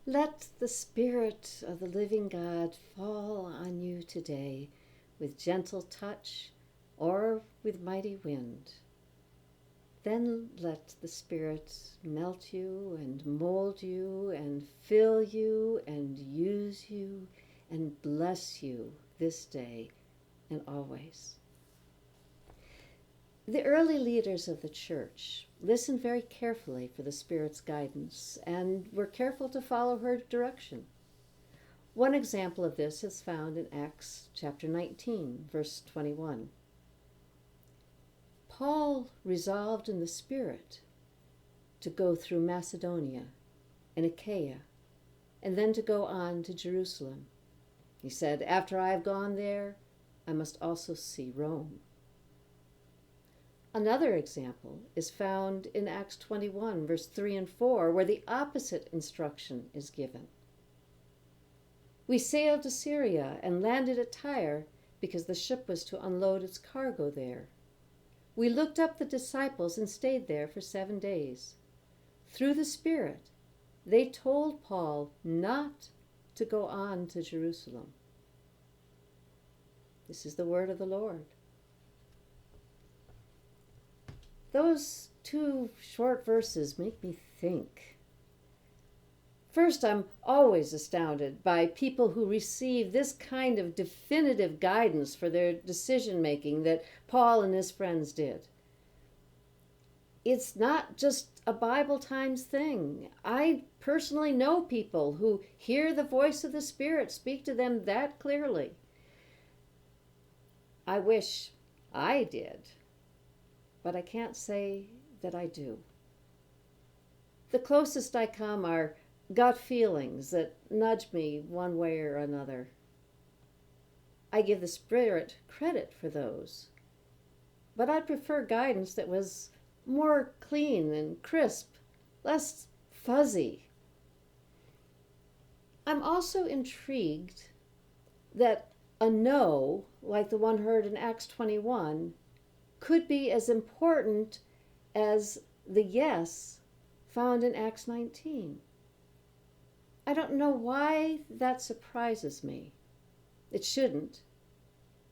Let the Spirit of the living God fall on you today with gentle touch or with mighty wind. Then let the Spirit melt you and mold you and fill you and use you and bless you this day and always. The early leaders of the church listened very carefully for the Spirit's guidance and were careful to follow her direction. One example of this is found in Acts chapter 19, verse 21. Paul resolved in the Spirit to go through Macedonia and Achaia and then to go on to Jerusalem. He said, "After I have gone there, I must also see Rome." Another example is found in Acts 21, verse 3 and 4, where the opposite instruction is given. We sailed to Syria and landed at Tyre because the ship was to unload its cargo there. We looked up the disciples and stayed there for 7 days. Through the Spirit, they told Paul not to go on to Jerusalem. This is the word of the Lord. Those 2 short verses make me think. First, I'm always astounded by people who receive this kind of definitive guidance for their decision making that Paul and his friends did. It's not just a Bible Times thing. I personally know people who hear the voice of the Spirit speak to them that clearly. I wish I did, but I can't say that I do. The closest I come are gut feelings that nudge me one way or another. I give the Spirit credit for those, but I'd prefer guidance that was more clean and crisp, less fuzzy. I'm also intrigued that a no, like the one heard in Acts 21, could be as important as the yes found in Acts 19. I don't know why that surprises me. It shouldn't.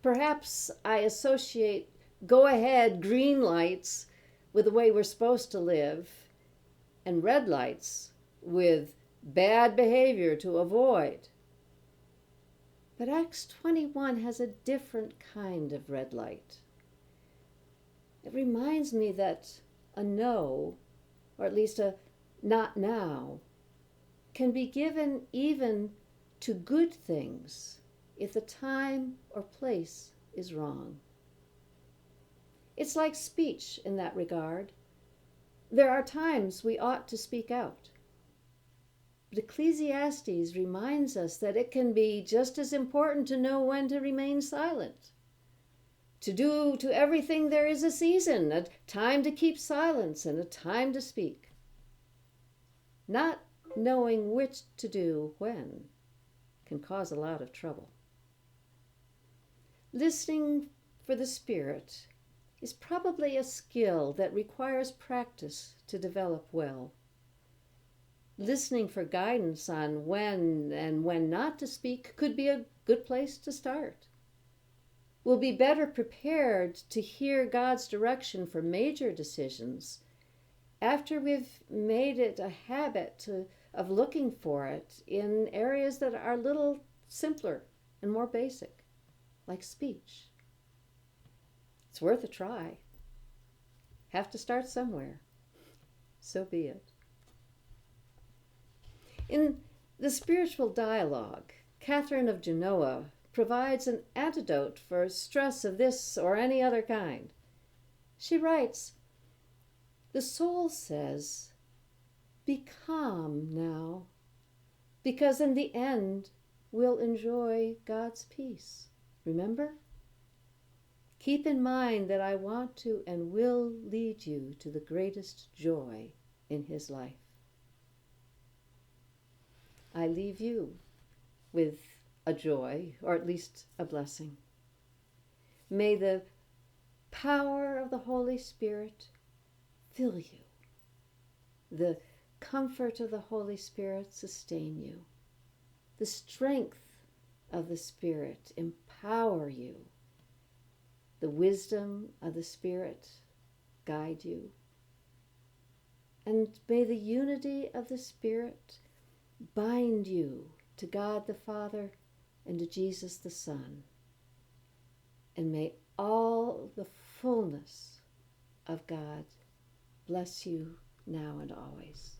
Perhaps I associate go-ahead green lights with the way we're supposed to live, and red lights with bad behavior to avoid. But Acts 21 has a different kind of red light. It reminds me that a no, or at least a not now, can be given even to good things if the time or place is wrong. It's like speech in that regard. There are times we ought to speak out. But Ecclesiastes reminds us that it can be just as important to know when to remain silent. To everything there is a season, a time to keep silence and a time to speak. Not knowing which to do when can cause a lot of trouble. Listening for the Spirit is probably a skill that requires practice to develop well. Listening for guidance on when and when not to speak could be a good place to start. We'll be better prepared to hear God's direction for major decisions after we've made it a habit of looking for it in areas that are a little simpler and more basic, like speech. It's worth a try. Have to start somewhere. So be it. In the spiritual dialogue, Catherine of Genoa provides an antidote for stress of this or any other kind. She writes, "The soul says, 'Be calm now, because in the end we'll enjoy God's peace.' Remember? Keep in mind that I want to and will lead you to the greatest joy in His life." I leave you with a joy, or at least a blessing. May the power of the Holy Spirit fill you. The comfort of the Holy Spirit sustain you. The strength of the Spirit empower you. The wisdom of the Spirit guide you. And may the unity of the Spirit bind you to God the Father and to Jesus the Son. And may all the fullness of God bless you now and always.